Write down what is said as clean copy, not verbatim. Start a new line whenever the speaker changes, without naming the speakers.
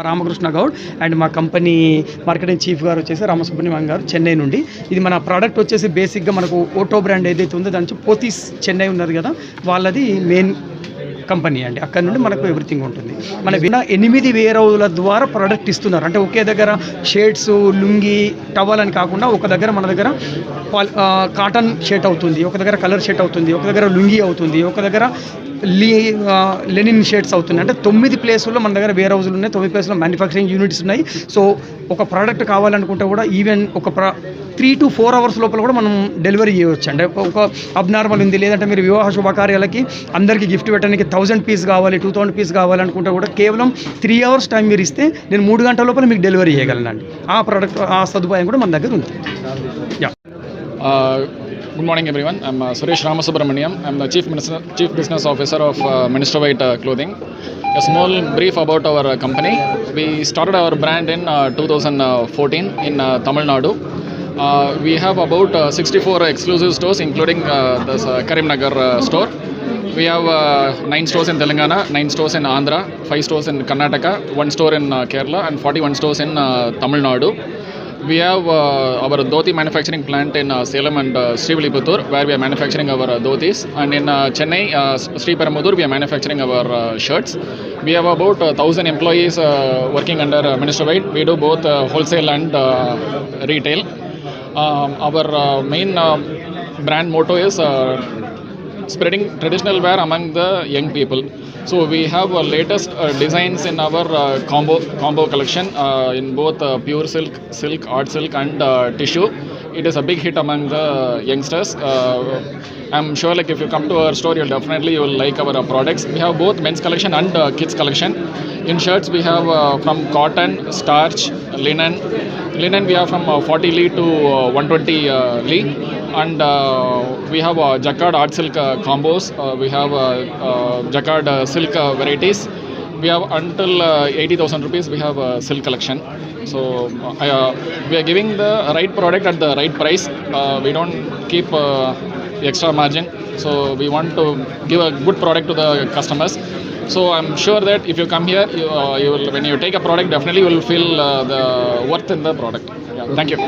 Ramakrishna Goud and మా company marketing chief గారు వచ్చేసి రామసుబ్రహ్మణ్యం గారు చెన్నై నుండి. ఇది మన ప్రోడక్ట్ వచ్చేసి బేసిక్గా మనకు ఓటో బ్రాండ్ ఏదైతే ఉందో దాని నుంచి పోతీస్ చెన్నై ఉన్నారు కదా, వాళ్ళది మెయిన్ కంపెనీ అండి. అక్కడ నుండి మనకు ఎవ్రీథింగ్ ఉంటుంది. మన 8 వేరవుల ద్వారా ప్రోడక్ట్ ఇస్తున్నారు. అంటే ఒకే దగ్గర షేడ్స్, లుంగి, టవల్ అని కాకుండా ఒక దగ్గర మన దగ్గర కాటన్ షర్ట్ అవుతుంది, ఒక దగ్గర కలర్ షర్ట్ అవుతుంది, ఒక దగ్గర లుంగి అవుతుంది, ఒక దగ్గర లెనిన్ షర్ట్స్ అవుతుంది. అంటే 9 ప్లేసుల్లో మన దగ్గర వేర్ హౌస్లు ఉన్నాయి, 9 ప్లేసుల్లో మ్యానుఫ్యాక్చరింగ్ యూనిట్స్ ఉన్నాయి. సో ఒక ప్రోడక్ట్ కావాలనుకుంటే కూడా ఈవెన్ ఒక 3 to 4 hours లోపల కూడా మనం డెలివరీ చేయవచ్చు. అంటే ఒక అబ్నార్మల్ ఉంది, లేదంటే మీరు వివాహ శుభకార్యాలకి అందరికీ గిఫ్ట్ పెట్టడానికి 1000 పీస్ కావాలి, 2000 పీస్ కావాలనుకుంటే కూడా కేవలం 3 hours టైం మీరు ఇస్తే నేను 3 గంటల లోపల మీకు డెలివరీ చేయగలనండి. ఆ ప్రోడక్ట్ ఆ సదుపాయం కూడా మన దగ్గర ఉంది.
Good morning everyone. I'm Suresh Ramasubramaniam. I'm the Chief Business Officer of Minister White Clothing. A small brief about our company. We started our brand in 2014 in Tamil Nadu. We have about 64 exclusive stores including this Karimnagar store. We have 9 stores in Telangana, 9 stores in Andhra, 5 stores in Karnataka, 1 store in Kerala and 41 stores in Tamil Nadu. We have our dhoti manufacturing plant in Salem and Srivilliputtur, where we are manufacturing our dhotis, and in Chennai, Sri Perumbudur, we are manufacturing our shirts. We have about 1,000 employees working under Minister White. We do both wholesale and retail. Our main brand motto is spreading traditional wear among the young people. So we have latest designs in our combo collection in both pure silk, art silk and tissue. It is a big hit among the youngsters. I'm sure like if you come to our store, you will like our products. We have both men's collection and kids collection. In shirts we have from cotton, starch, linen. Linen we have from 40 Li to 120 Li. And we have jacquard art silk combos. We have jacquard silk varieties. We have until 80,000 rupees we have silk collection. So we are giving the right product at the right price. We don't keep extra margin. So we want to give a good product to the customers. So I'm sure that if you come here, you will, when you take a product, definitely you will feel the worth in the product. Yeah, thank you.